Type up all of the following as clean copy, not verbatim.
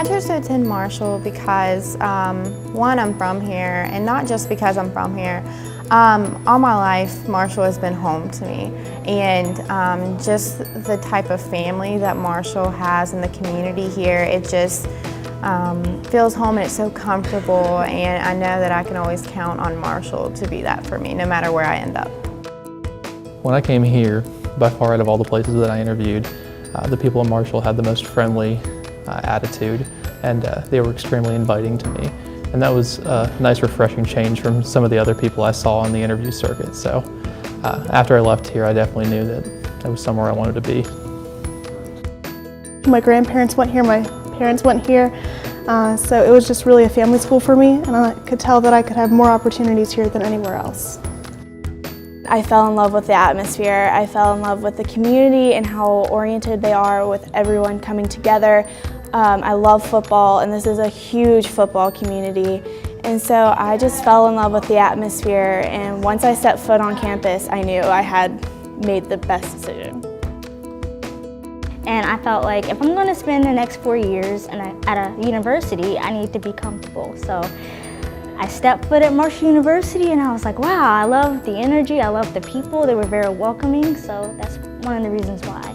chose to attend Marshall because, one, I'm from here, and not just because I'm from here. All my life, Marshall has been home to me, and just the type of family that Marshall has in the community here, it just feels home and it's so comfortable, and I know that I can always count on Marshall to be that for me, no matter where I end up. When I came here, by far out of all the places that I interviewed, the people in Marshall had the most friendly attitude, and they were extremely inviting to me. And that was a nice, refreshing change from some of the other people I saw on the interview circuit. So after I left here, I definitely knew that it was somewhere I wanted to be. My grandparents went here, my parents went here, so it was just really a family school for me, and I could tell that I could have more opportunities here than anywhere else. I fell in love with the atmosphere. I fell in love with the community and how oriented they are with everyone coming together. I love football, and this is a huge football community. And so I just fell in love with the atmosphere, and once I stepped foot on campus, I knew I had made the best decision. And I felt like if I'm going to spend the next 4 years at a university, I need to be comfortable. So I stepped foot at Marshall University, and I was like, wow, I love the energy, I love the people. They were very welcoming, so that's one of the reasons why.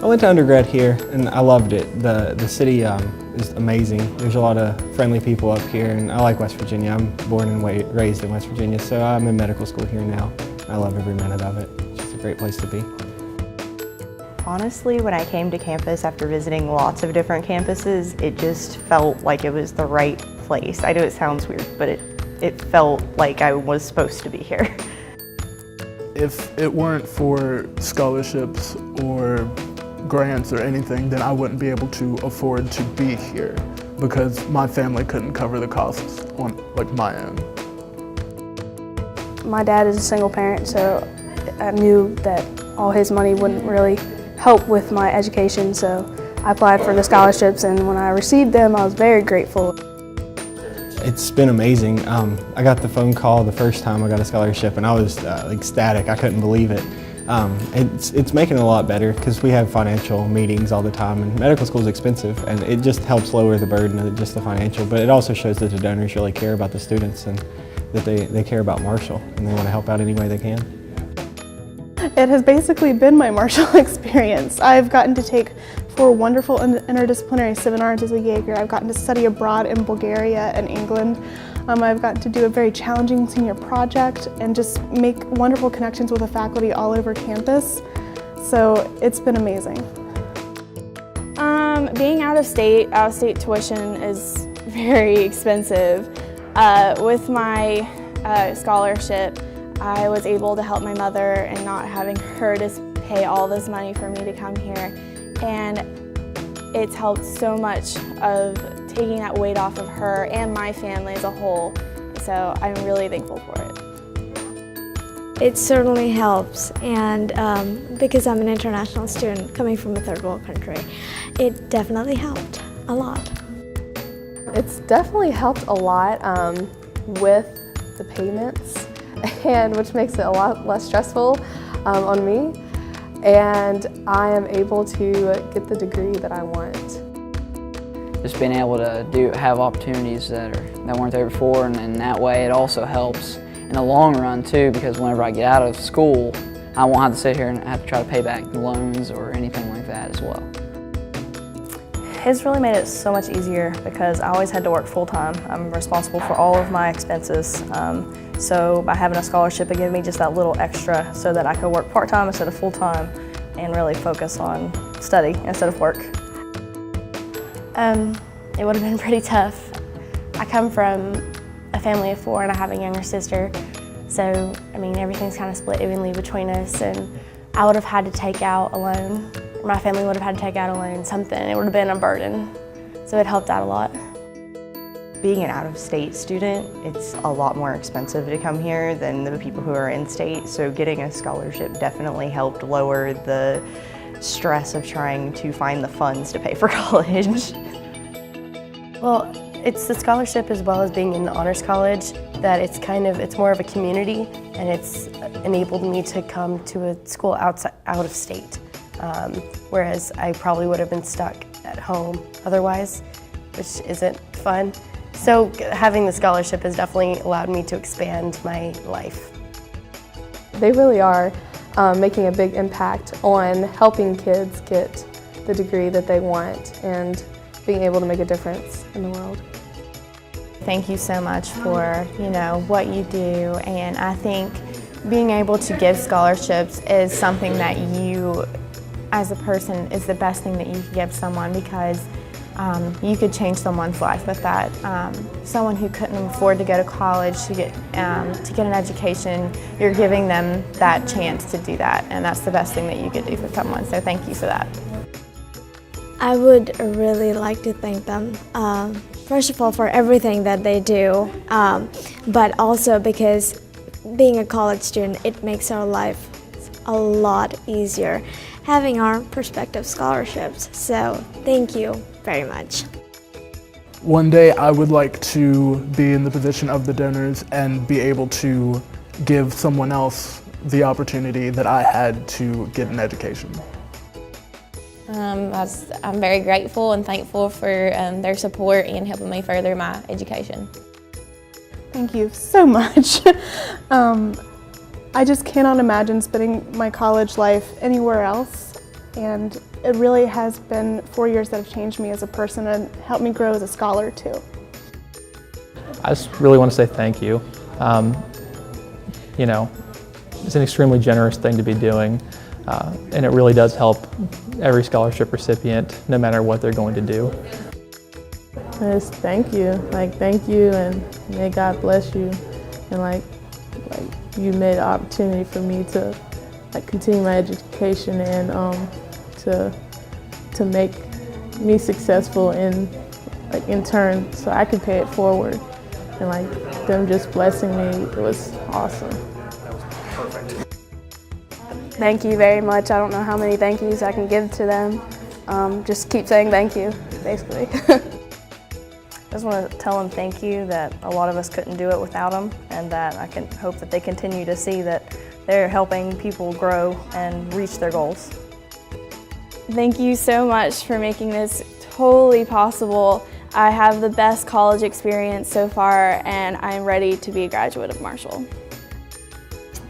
I went to undergrad here, and I loved it. The city is amazing. There's a lot of friendly people up here, and I like West Virginia. I'm born and raised in West Virginia, so I'm in medical school here now. I love every minute of it. It's just a great place to be. Honestly, when I came to campus after visiting lots of different campuses, it just felt like it was the right place. I know it sounds weird, but it felt like I was supposed to be here. If it weren't for scholarships or grants or anything, then I wouldn't be able to afford to be here because my family couldn't cover the costs on my own. My dad is a single parent, so I knew that all his money wouldn't really help with my education, so I applied for the scholarships, and when I received them, I was very grateful. It's been amazing. I got the phone call the first time I got a scholarship, and I was ecstatic. I couldn't believe it. It's making it a lot better because we have financial meetings all the time, and medical school is expensive, and it just helps lower the burden of just the financial, but it also shows that the donors really care about the students and that they care about Marshall, and they want to help out any way they can. It has basically been my Marshall experience. I've gotten to take 4 wonderful interdisciplinary seminars as a Jaeger. I've gotten to study abroad in Bulgaria and England. I've gotten to do a very challenging senior project and just make wonderful connections with the faculty all over campus. So it's been amazing. Being out of state tuition is very expensive. With my scholarship, I was able to help my mother and not having her to pay all this money for me to come here. And it's helped so much of taking that weight off of her and my family as a whole. So I'm really thankful for it. It certainly helps, and because I'm an international student coming from a third world country, it definitely helped a lot. It's definitely helped a lot with the payments, and which makes it a lot less stressful on me, and I am able to get the degree that I want. Just being able to have opportunities that weren't there before, and in that way it also helps in the long run too, because whenever I get out of school, I won't have to sit here and have to try to pay back loans or anything like that as well. It's really made it so much easier because I always had to work full-time. I'm responsible for all of my expenses. So by having a scholarship, it gave me just that little extra so that I could work part-time instead of full-time and really focus on study instead of work. It would have been pretty tough. I come from a family of 4 and I have a younger sister. So, I mean, everything's kind of split evenly between us, and I would have had to take out a loan. My family would have had to take out a loan, something. It would have been a burden. So it helped out a lot. Being an out-of-state student, it's a lot more expensive to come here than the people who are in-state, so getting a scholarship definitely helped lower the stress of trying to find the funds to pay for college. Well, it's the scholarship as well as being in the honors college that it's more of a community, and it's enabled me to come to a school out of state. whereas I probably would have been stuck at home otherwise, which isn't fun. So having the scholarship has definitely allowed me to expand my life. They really are making a big impact on helping kids get the degree that they want and being able to make a difference in the world. Thank you so much for, what you do, and I think being able to give scholarships is something that you, as a person, is the best thing that you can give someone, because you could change someone's life with that. Someone who couldn't afford to go to college to get an education, you're giving them that chance to do that, and that's the best thing that you could do for someone, so thank you for that. I would really like to thank them, first of all, for everything that they do, but also because being a college student, it makes our life a lot easier having our prospective scholarships. So thank you very much. One day I would like to be in the position of the donors and be able to give someone else the opportunity that I had to get an education. I'm very grateful and thankful for their support and helping me further my education. Thank you so much. I just cannot imagine spending my college life anywhere else, and it really has been 4 years that have changed me as a person and helped me grow as a scholar too. I just really want to say thank you. It's an extremely generous thing to be doing, and it really does help every scholarship recipient, no matter what they're going to do. Yes, thank you. Thank you, and may God bless you. And you made an opportunity for me to continue my education and to make me successful in turn, so I could pay it forward. And them just blessing me, it was awesome. That was perfect. Thank you very much. I don't know how many thank yous I can give to them. Just keep saying thank you, basically. I just want to tell them thank you, that a lot of us couldn't do it without them, and that I can hope that they continue to see that they're helping people grow and reach their goals. Thank you so much for making this totally possible. I have the best college experience so far, and I'm ready to be a graduate of Marshall.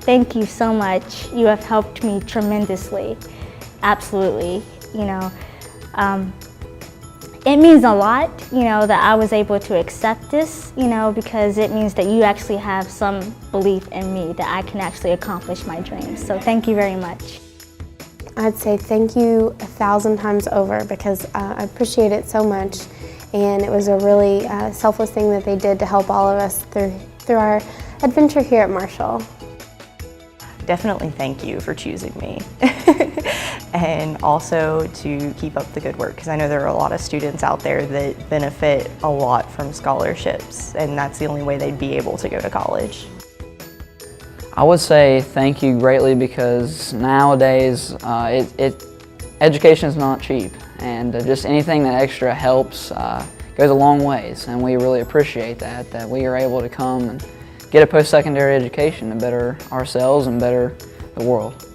Thank you so much. You have helped me tremendously. Absolutely. It means a lot, that I was able to accept this, because it means that you actually have some belief in me that I can actually accomplish my dreams. So thank you very much. I'd say thank you 1,000 times over, because I appreciate it so much, and it was a really selfless thing that they did to help all of us through our adventure here at Marshall. Definitely thank you for choosing me. And also to keep up the good work, because I know there are a lot of students out there that benefit a lot from scholarships, and that's the only way they'd be able to go to college. I would say thank you greatly, because nowadays education is not cheap, and just anything that extra helps goes a long ways, and we really appreciate that we are able to come and get a post-secondary education to better ourselves and better the world.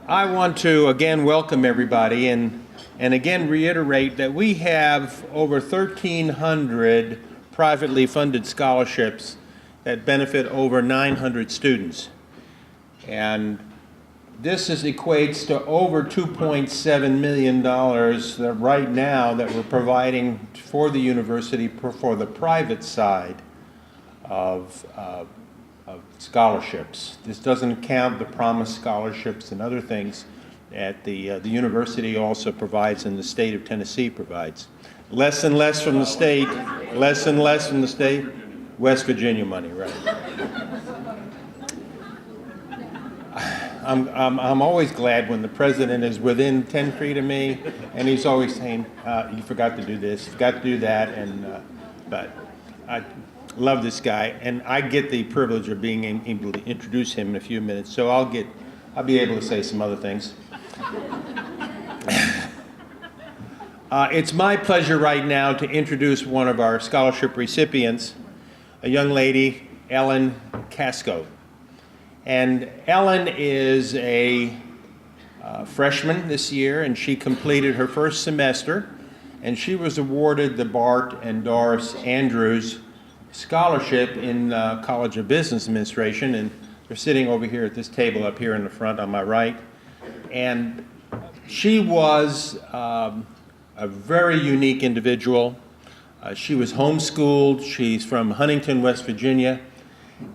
I want to again welcome everybody and again reiterate that we have over 1,300 privately funded scholarships that benefit over 900 students. And this equates to over $2.7 million that right now that we're providing for the university for the private side of scholarships. This doesn't count the promised scholarships and other things that the university also provides and the state of Tennessee provides. Less and less from the state, less and less from the state. West Virginia money, right? I'm always glad when the president is within 10 feet of me, and he's always saying, "You forgot to do this, you forgot to do that," and but love this guy, and I get the privilege of being able to introduce him in a few minutes, so I'll be able to say some other things. It's my pleasure right now to introduce one of our scholarship recipients, a young lady, Ellen Castro. And Ellen is a freshman this year, and she completed her first semester, and she was awarded the Bart and Doris Andrews Scholarship in College of Business Administration, and they're sitting over here at this table up here in the front on my right. And she was a very unique individual. She was homeschooled. She's from Huntington, West Virginia,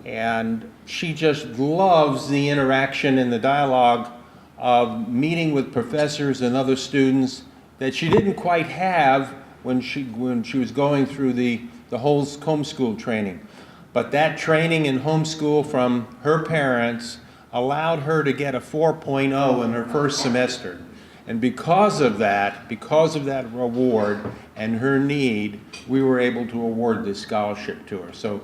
and she just loves the interaction and the dialogue of meeting with professors and other students that she didn't quite have when she was going through the whole homeschool training. But that training in homeschool from her parents allowed her to get a 4.0 in her first semester. And because of that reward and her need, we were able to award this scholarship to her. So,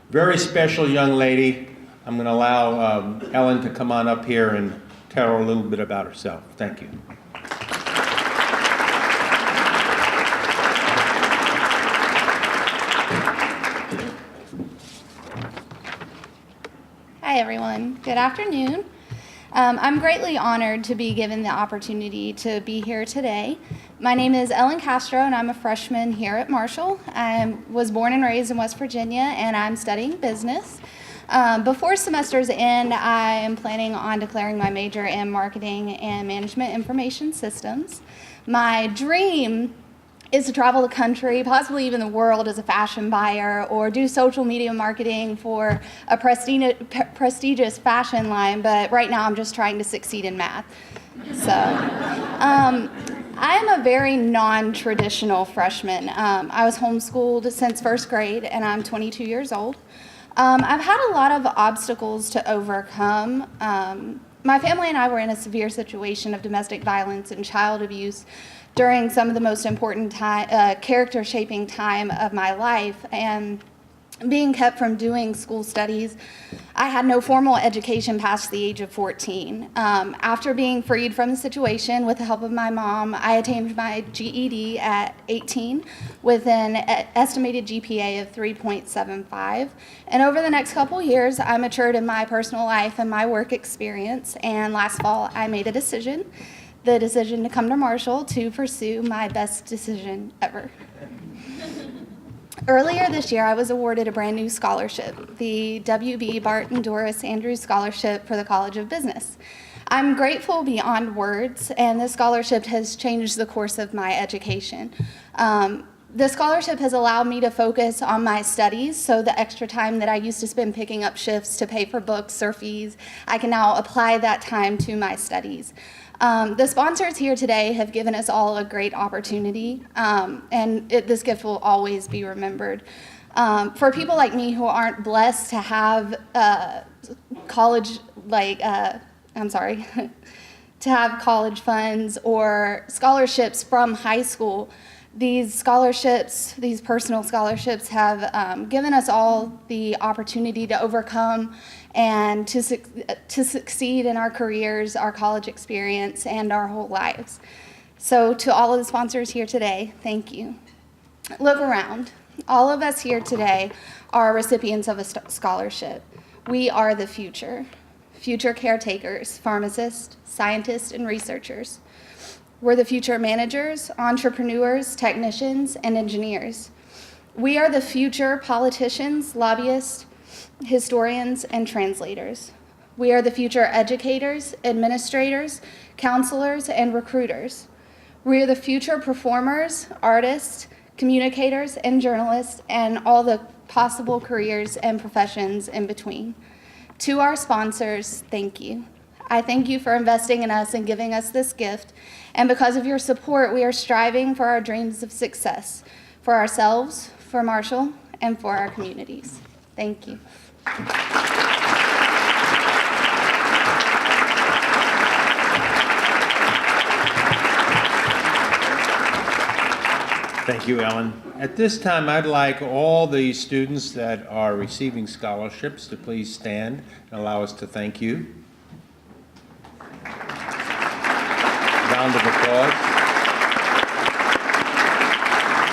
very special young lady. I'm going to allow Ellen to come on up here and tell her a little bit about herself. Thank you. Hi everyone, good afternoon. I'm greatly honored to be given the opportunity to be here today. My name is Ellen Castro and I'm a freshman here at Marshall. I was born and raised in West Virginia and I'm studying business. Before semester's end, I am planning on declaring my major in marketing and management information systems. My dream is to travel the country, possibly even the world, as a fashion buyer or do social media marketing for a prestigious fashion line, but right now I'm just trying to succeed in math. So I am a very non-traditional freshman. I was homeschooled since first grade and I'm 22 years old. I've had a lot of obstacles to overcome. My family and I were in a severe situation of domestic violence and child abuse during some of the most important character-shaping time of my life, and being kept from doing school studies. I had no formal education past the age of 14. After being freed from the situation with the help of my mom, I attained my GED at 18 with an estimated GPA of 3.75. And over the next couple years, I matured in my personal life and my work experience. And last fall, I made the decision to come to Marshall to pursue my best decision ever. Earlier this year, I was awarded a brand new scholarship, the W.Va Bart and Doris Andrews Scholarship for the College of Business. I'm grateful beyond words, and this scholarship has changed the course of my education. The scholarship has allowed me to focus on my studies, so the extra time that I used to spend picking up shifts to pay for books or fees, I can now apply that time to my studies. The sponsors here today have given us all a great opportunity, and this gift will always be remembered. For people like me who aren't blessed to have college funds or scholarships from high school, these scholarships, these personal scholarships, have given us all the opportunity to overcome and to succeed in our careers, our college experience, and our whole lives. So to all of the sponsors here today, thank you. Look around. All of us here today are recipients of a scholarship. We are the future caretakers, pharmacists, scientists, and researchers. We're the future managers, entrepreneurs, technicians, and engineers. We are the future politicians, lobbyists, historians, and translators. We are the future educators, administrators, counselors, and recruiters. We are the future performers, artists, communicators, and journalists, and all the possible careers and professions in between. To our sponsors, thank you. I thank you for investing in us and giving us this gift, and because of your support, we are striving for our dreams of success, for ourselves, for Marshall, and for our communities. Thank you. Thank you, Ellen. At this time, I'd like all the students that are receiving scholarships to please stand and allow us to thank you. Round of applause.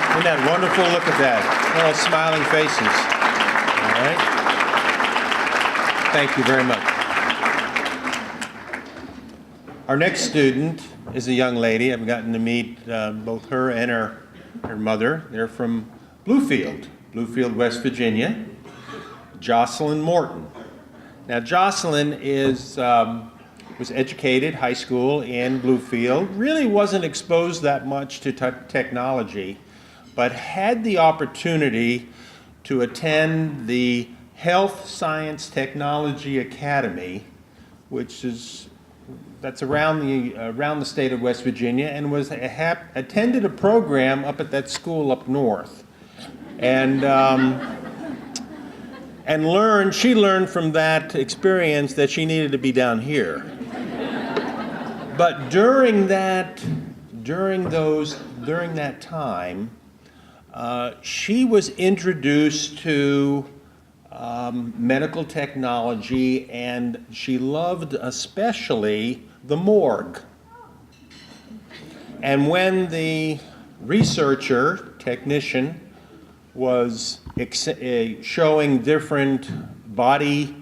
Isn't that wonderful? Look at that. All smiling faces. All right. Thank you very much. Our next student is a young lady. I've gotten to meet both her and her mother. They're from Bluefield, West Virginia. Joycelyn Morton. Now, Joycelyn was educated, high school in Bluefield, really wasn't exposed that much to technology, but had the opportunity to attend the Health Science Technology Academy, that's around the state of West Virginia, and attended a program up at that school up north, and she learned from that experience that she needed to be down here. But during that time, she was introduced to medical technology, and she loved especially the morgue. And when the technician was showing different body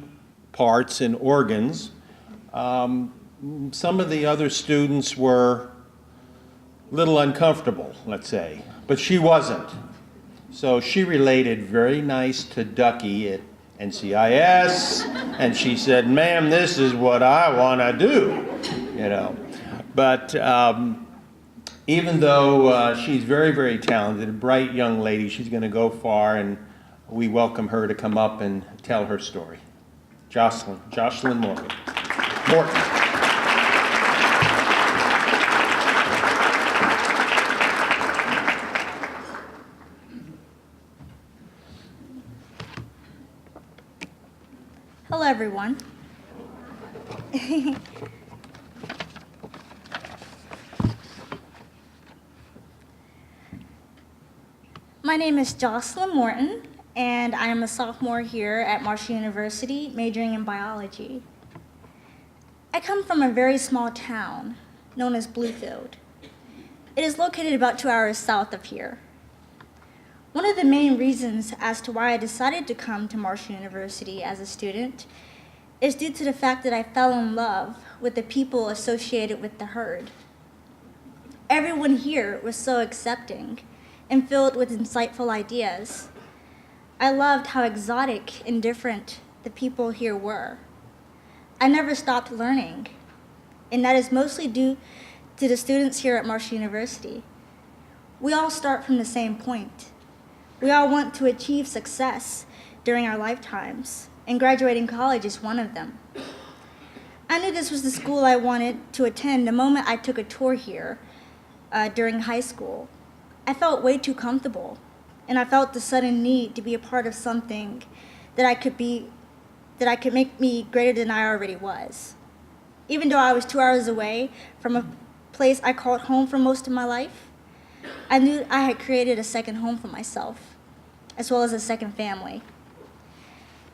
parts and organs, some of the other students were a little uncomfortable, let's say, but she wasn't. So she related very nice to Ducky at NCIS, and she said, "Ma'am, this is what I want to do," you know. But even though she's very, very talented, a bright young lady, she's going to go far, and we welcome her to come up and tell her story. Joycelyn Morton. Hello, everyone. My name is Joycelyn Morton, and I am a sophomore here at Marshall University, majoring in biology. I come from a very small town known as Bluefield. It is located about 2 hours south of here. One of the main reasons as to why I decided to come to Marshall University as a student is due to the fact that I fell in love with the people associated with the herd. Everyone here was so accepting and filled with insightful ideas. I loved how exotic and different the people here were. I never stopped learning, and that is mostly due to the students here at Marshall University. We all start from the same point. We all want to achieve success during our lifetimes, and graduating college is one of them. I knew this was the school I wanted to attend the moment I took a tour here during high school. I felt way too comfortable, and I felt the sudden need to be a part of something that could make me greater than I already was. Even though I was 2 hours away from a place I called home for most of my life, I knew I had created a second home for myself, as well as a second family.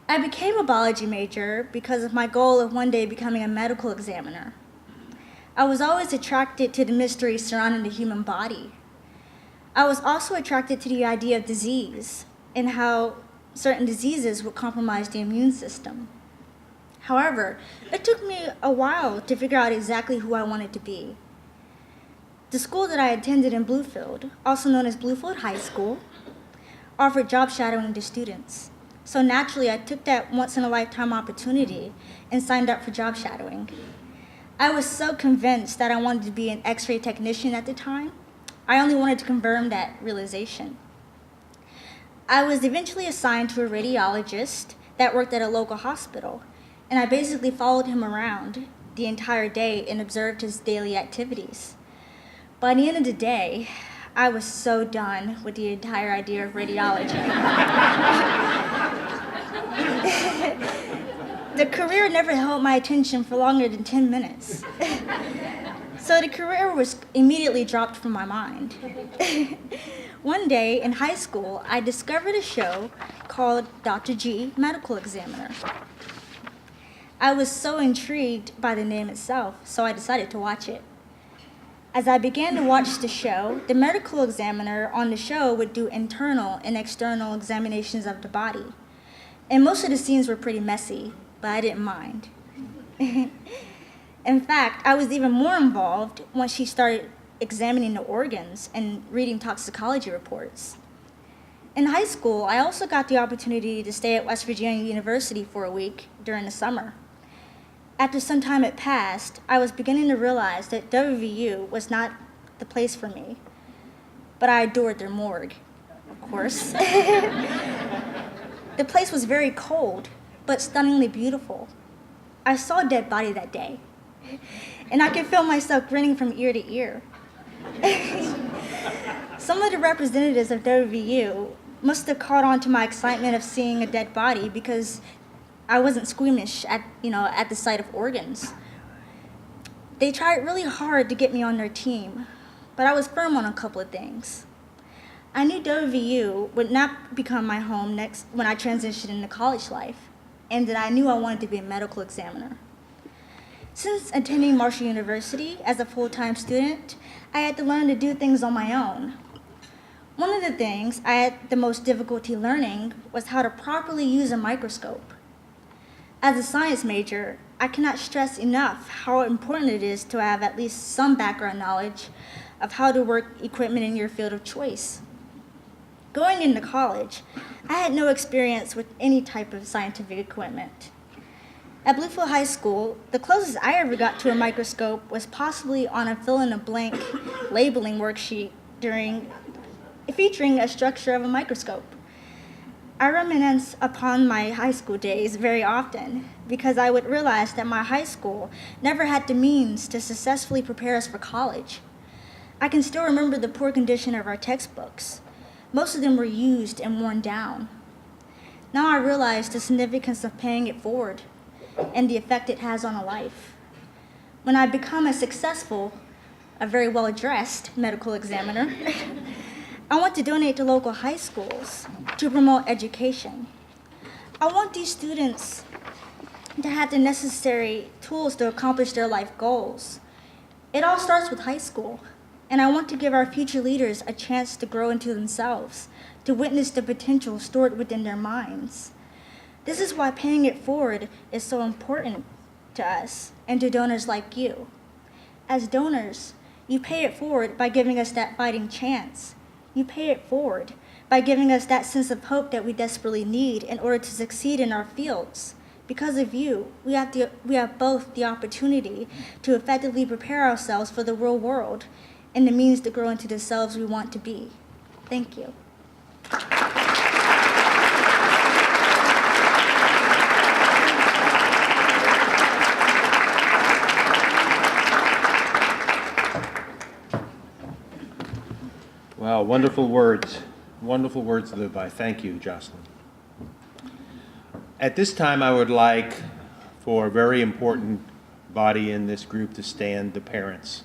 I became a biology major because of my goal of one day becoming a medical examiner. I was always attracted to the mystery surrounding the human body. I was also attracted to the idea of disease and how certain diseases would compromise the immune system. However, it took me a while to figure out exactly who I wanted to be. The school that I attended in Bluefield, also known as Bluefield High School, offered job shadowing to students. So naturally, I took that once-in-a-lifetime opportunity and signed up for job shadowing. I was so convinced that I wanted to be an X-ray technician at the time. I only wanted to confirm that realization. I was eventually assigned to a radiologist that worked at a local hospital, and I basically followed him around the entire day and observed his daily activities. By the end of the day, I was so done with the entire idea of radiology. The career never held my attention for longer than 10 minutes. So the career was immediately dropped from my mind. One day in high school, I discovered a show called Dr. G, Medical Examiner. I was so intrigued by the name itself, so I decided to watch it. As I began to watch the show, the medical examiner on the show would do internal and external examinations of the body. And most of the scenes were pretty messy, but I didn't mind. In fact, I was even more involved once she started examining the organs and reading toxicology reports. In high school, I also got the opportunity to stay at West Virginia University for a week during the summer. After some time had passed, I was beginning to realize that W.Va was not the place for me, but I adored their morgue, of course. The place was very cold, but stunningly beautiful. I saw a dead body that day, and I could feel myself grinning from ear to ear. Some of the representatives of W.Va must have caught on to my excitement of seeing a dead body because I wasn't squeamish at the sight of organs. They tried really hard to get me on their team, but I was firm on a couple of things. I knew W.Va would not become my home next when I transitioned into college life, and that I knew I wanted to be a medical examiner. Since attending Marshall University as a full-time student, I had to learn to do things on my own. One of the things I had the most difficulty learning was how to properly use a microscope. As a science major, I cannot stress enough how important it is to have at least some background knowledge of how to work equipment in your field of choice. Going into college, I had no experience with any type of scientific equipment. At Bluefield High School, the closest I ever got to a microscope was possibly on a fill-in-the-blank labeling worksheet featuring a structure of a microscope. I reminisce upon my high school days very often because I would realize that my high school never had the means to successfully prepare us for college. I can still remember the poor condition of our textbooks. Most of them were used and worn down. Now I realize the significance of paying it forward and the effect it has on a life. When I become a successful, a very well-dressed medical examiner, I want to donate to local high schools to promote education. I want these students to have the necessary tools to accomplish their life goals. It all starts with high school, and I want to give our future leaders a chance to grow into themselves, to witness the potential stored within their minds. This is why paying it forward is so important to us and to donors like you. As donors, you pay it forward by giving us that fighting chance. You pay it forward by giving us that sense of hope that we desperately need in order to succeed in our fields. Because of you, we have both the opportunity to effectively prepare ourselves for the real world and the means to grow into the selves we want to be. Thank you. Wow, wonderful words to live by. Thank you, Joycelyn. At this time, I would like for a very important body in this group to stand, the parents.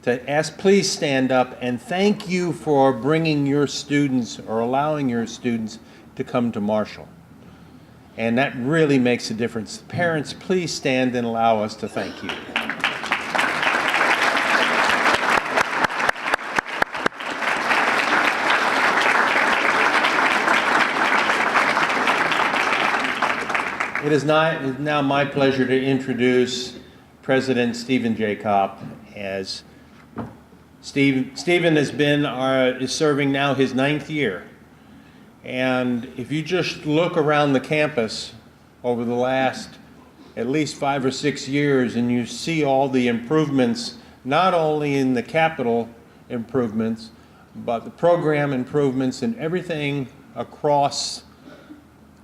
To ask, please stand up and thank you for bringing your students or allowing your students to come to Marshall. And that really makes a difference. Parents, please stand and allow us to thank you. It is now my pleasure to introduce President Stephen J. Kopp. As Stephen is serving now his 9th year. And if you just look around the campus over the last at least 5 or 6 years and you see all the improvements, not only in the capital improvements, but the program improvements and everything across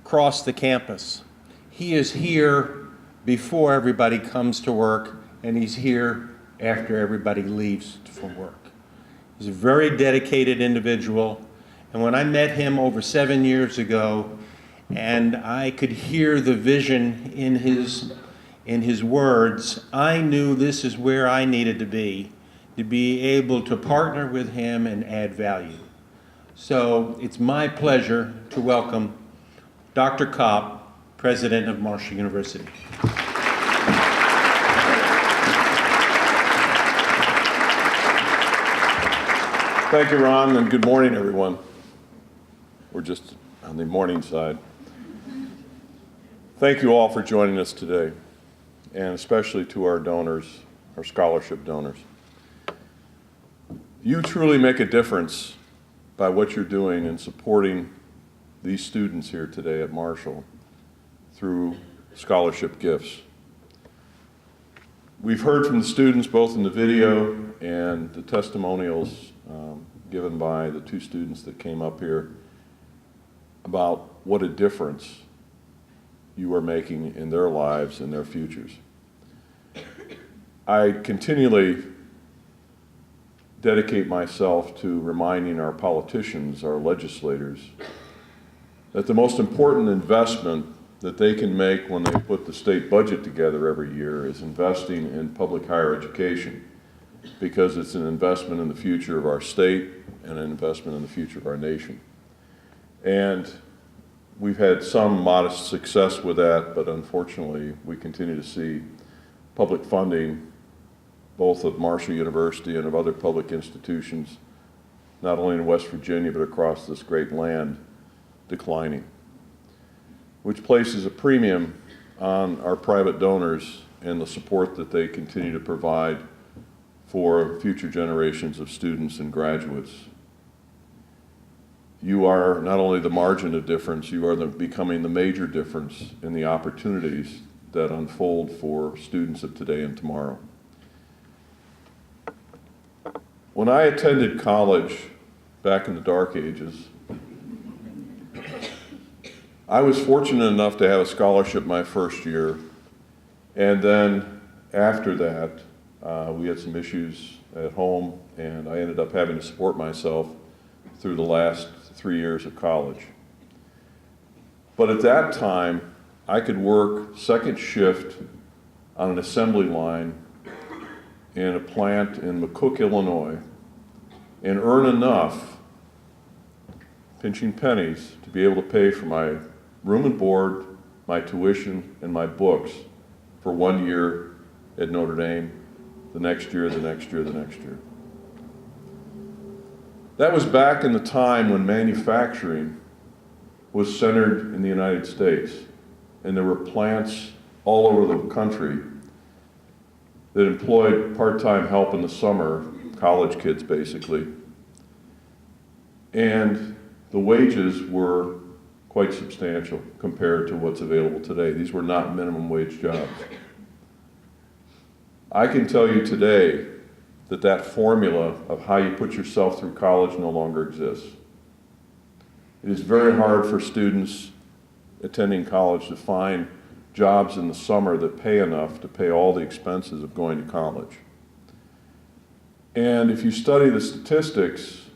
the campus. He is here before everybody comes to work, and he's here after everybody leaves for work. He's a very dedicated individual, and when I met him over 7 years ago, and I could hear the vision in his words, I knew this is where I needed to be able to partner with him and add value. So it's my pleasure to welcome Dr. Kopp, President of Marshall University. Thank you, Ron, and good morning, everyone. We're just on the morning side. Thank you all for joining us today, and especially to our donors, our scholarship donors. You truly make a difference by what you're doing in supporting these students here today at Marshall through scholarship gifts. We've heard from the students both in the video and the testimonials given by the two students that came up here about what a difference you are making in their lives and their futures. I continually dedicate myself to reminding our politicians, our legislators, that the most important investment that they can make when they put the state budget together every year is investing in public higher education, because it's an investment in the future of our state and an investment in the future of our nation. And we've had some modest success with that, but unfortunately we continue to see public funding both of Marshall University and of other public institutions, not only in West Virginia but across this great land, declining, which places a premium on our private donors and the support that they continue to provide for future generations of students and graduates. You are not only the margin of difference, you are becoming the major difference in the opportunities that unfold for students of today and tomorrow. When I attended college back in the dark ages, I was fortunate enough to have a scholarship my first year, and then after that, we had some issues at home, and I ended up having to support myself through the last 3 years of college. But at that time, I could work second shift on an assembly line in a plant in McCook, Illinois, and earn enough, pinching pennies, to be able to pay for my room and board, my tuition, and my books for 1 year at Notre Dame, the next year, the next year, the next year. That was back in the time when manufacturing was centered in the United States, and there were plants all over the country that employed part-time help in the summer, college kids basically, and the wages were quite substantial compared to what's available today. These were not minimum wage jobs. I can tell you today that that formula of how you put yourself through college no longer exists. It is very hard for students attending college to find jobs in the summer that pay enough to pay all the expenses of going to college. And if you study the statistics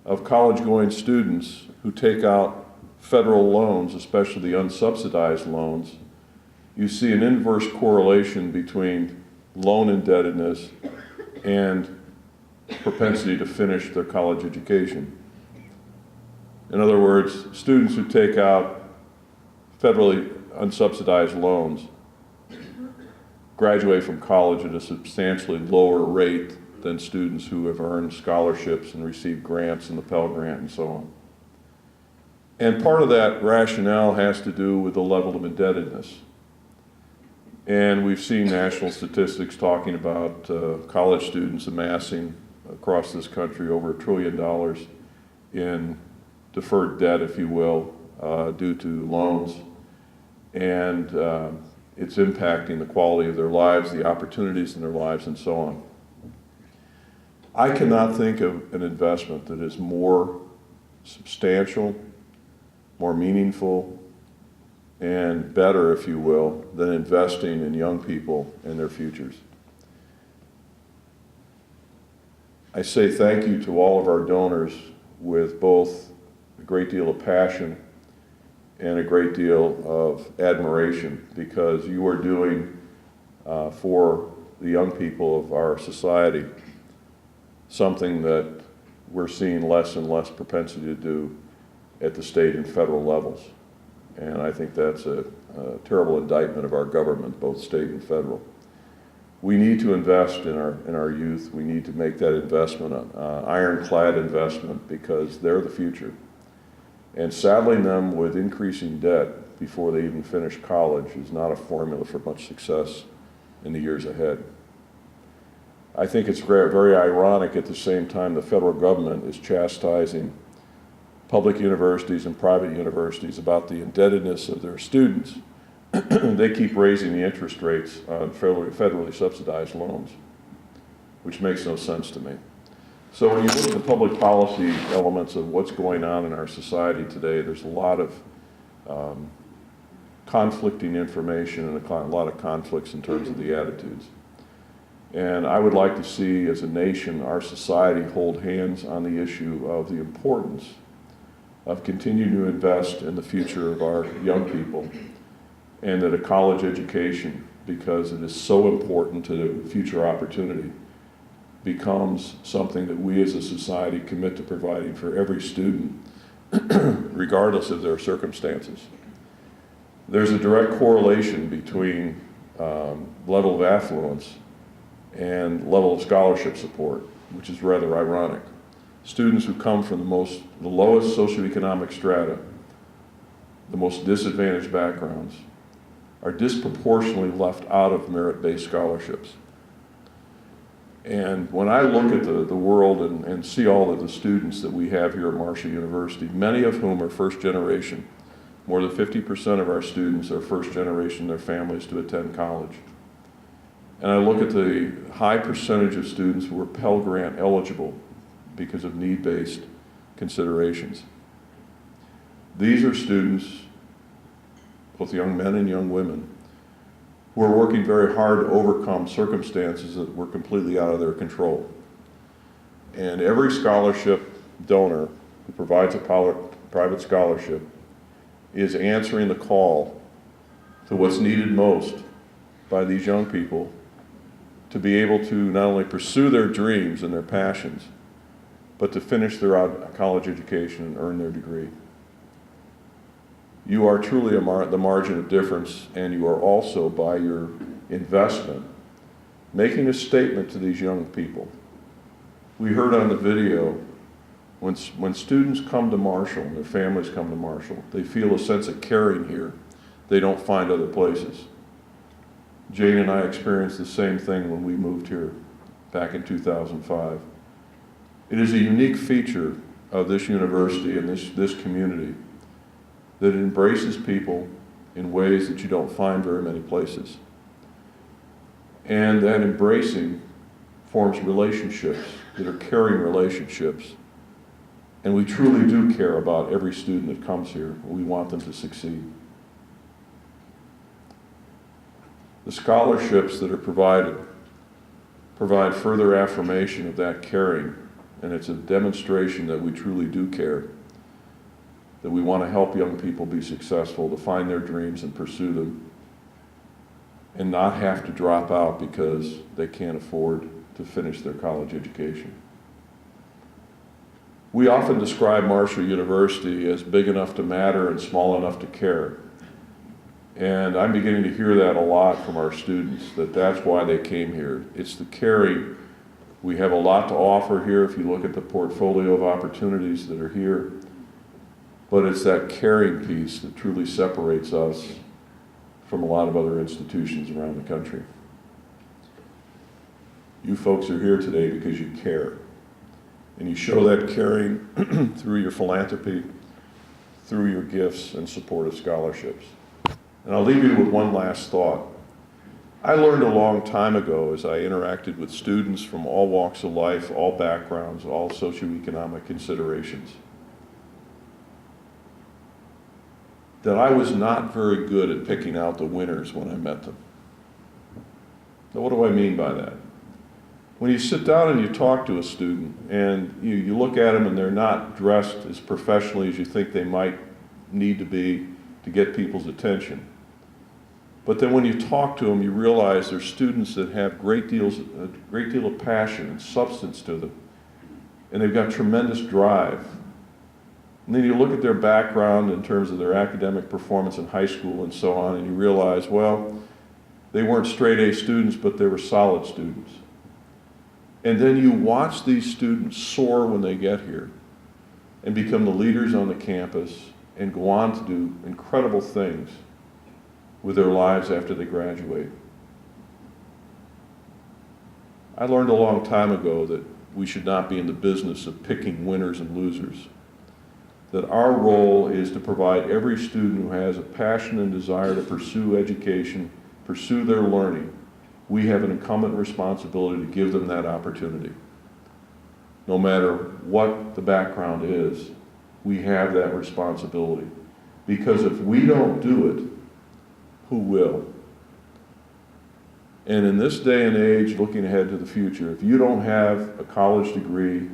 of college-going students who take out federal loans, especially the unsubsidized loans, you see an inverse correlation between loan indebtedness and propensity to finish their college education. In other words, students who take out federally unsubsidized loans graduate from college at a substantially lower rate than students who have earned scholarships and received grants and the Pell Grant and so on. And part of that rationale has to do with the level of indebtedness. And we've seen national statistics talking about college students amassing across this country over $1 trillion in deferred debt, if you will, due to loans. And it's impacting the quality of their lives, the opportunities in their lives, and so on. I cannot think of an investment that is more substantial, more meaningful, and better, if you will, than investing in young people and their futures. I say thank you to all of our donors with both a great deal of passion and a great deal of admiration, because you are doing for the young people of our society something that we're seeing less and less propensity to do at the state and federal levels. And I think that's a terrible indictment of our government, both state and federal. We need to invest in our youth. We need to make that investment an ironclad investment, because they're the future. And saddling them with increasing debt before they even finish college is not a formula for much success in the years ahead. I think it's very ironic at the same time the federal government is chastising public universities and private universities about the indebtedness of their students. They keep raising the interest rates on federally subsidized loans, which makes no sense to me. So when you look at the public policy elements of what's going on in our society today, there's a lot of conflicting information and a lot of conflicts in terms of the attitudes. And I would like to see, as a nation, our society hold hands on the issue of the importance of continuing to invest in the future of our young people, and that a college education, because it is so important to future opportunity, becomes something that we as a society commit to providing for every student, regardless of their circumstances. There's a direct correlation between level of affluence and level of scholarship support, which is rather ironic. Students who come from the lowest socioeconomic strata, the most disadvantaged backgrounds, are disproportionately left out of merit-based scholarships. And when I look at the world and see all of the students that we have here at Marshall University, many of whom are first generation, more than 50% of our students are first generation in their families to attend college. And I look at the high percentage of students who are Pell Grant eligible because of need-based considerations. These are students, both young men and young women, who are working very hard to overcome circumstances that were completely out of their control. And every scholarship donor who provides a private scholarship is answering the call to what's needed most by these young people to be able to not only pursue their dreams and their passions, but to finish their college education and earn their degree. You are truly the margin of difference, and you are also, by your investment, making a statement to these young people. We heard on the video, when students come to Marshall, and their families come to Marshall, they feel a sense of caring here they don't find other places. Jane and I experienced the same thing when we moved here back in 2005. It is a unique feature of this university and this community that it embraces people in ways that you don't find very many places. And that embracing forms relationships that are caring relationships. And we truly do care about every student that comes here. We want them to succeed. The scholarships that are provided provide further affirmation of that caring, and it's a demonstration that we truly do care, that we want to help young people be successful, to find their dreams and pursue them, and not have to drop out because they can't afford to finish their college education. We often describe Marshall University as big enough to matter and small enough to care. And I'm beginning to hear that a lot from our students, that that's why they came here. It's the caring. We have a lot to offer here if you look at the portfolio of opportunities that are here. But it's that caring piece that truly separates us from a lot of other institutions around the country. You folks are here today because you care. And you show that caring through your philanthropy, through your gifts and support of scholarships. And I'll leave you with one last thought. I learned a long time ago, as I interacted with students from all walks of life, all backgrounds, all socioeconomic considerations, that I was not very good at picking out the winners when I met them. Now, what do I mean by that? When you sit down and you talk to a student and you look at them and they're not dressed as professionally as you think they might need to be to get people's attention. But then when you talk to them, you realize they're students that have a great deal of passion and substance to them. and they've got tremendous drive. And then you look at their background in terms of their academic performance in high school and so on, and you realize, well, they weren't straight A students, but they were solid students. And then you watch these students soar when they get here and become the leaders on the campus and go on to do incredible things with their lives after they graduate. I learned a long time ago that we should not be in the business of picking winners and losers. That our role is to provide every student who has a passion and desire to pursue education, pursue their learning. We have an incumbent responsibility to give them that opportunity. No matter what the background is, we have that responsibility. Because if we don't do it, who will? And in this day and age, looking ahead to the future, if you don't have a college degree,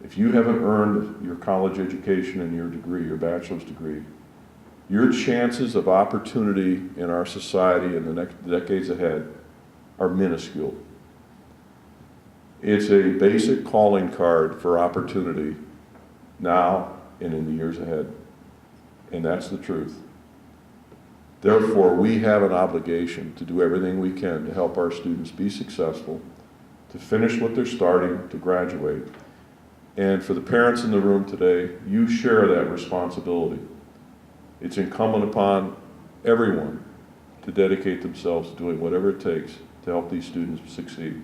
if you haven't earned your college education and your degree, your bachelor's degree, your chances of opportunity in our society in the next decades ahead are minuscule. It's a basic calling card for opportunity now and in the years ahead. And that's the truth. Therefore, we have an obligation to do everything we can to help our students be successful, to finish what they're starting, to graduate. And for the parents in the room today, you share that responsibility. It's incumbent upon everyone to dedicate themselves to doing whatever it takes to help these students succeed.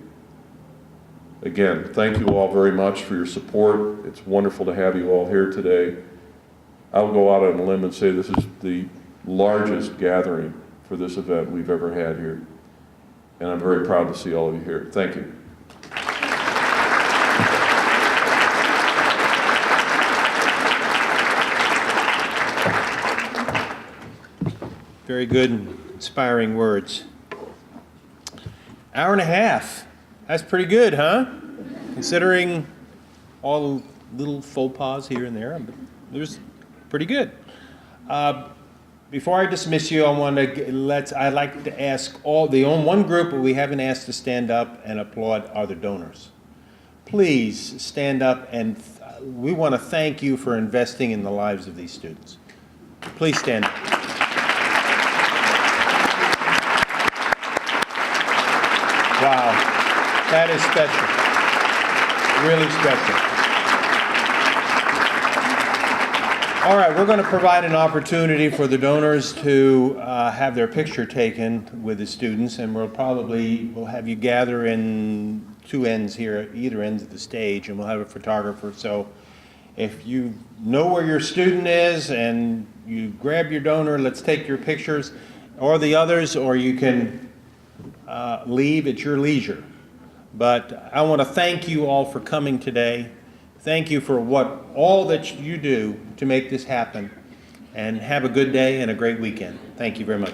Again, thank you all very much for your support. It's wonderful to have you all here today. I'll go out on a limb and say this is the largest gathering for this event we've ever had here. And I'm very proud to see all of you here. Thank you. Very good and inspiring words. Hour and a half. That's pretty good, huh? Considering all the little faux pas here and there, but it was pretty good. Before I dismiss you, I'd like to ask the one group that we haven't asked to stand up and applaud are the donors. Please stand up, and we want to thank you for investing in the lives of these students. Please stand up. Wow, that is special, really special. All right, we're going to provide an opportunity for the donors to have their picture taken with the students, and we'll have you gather in two ends here, at either ends of the stage, and we'll have a photographer. So if you know where your student is and you grab your donor, let's take your pictures, or the others, or you can leave at your leisure. But I want to thank you all for coming today. Thank you for all that you do to make this happen. And have a good day and a great weekend. Thank you very much.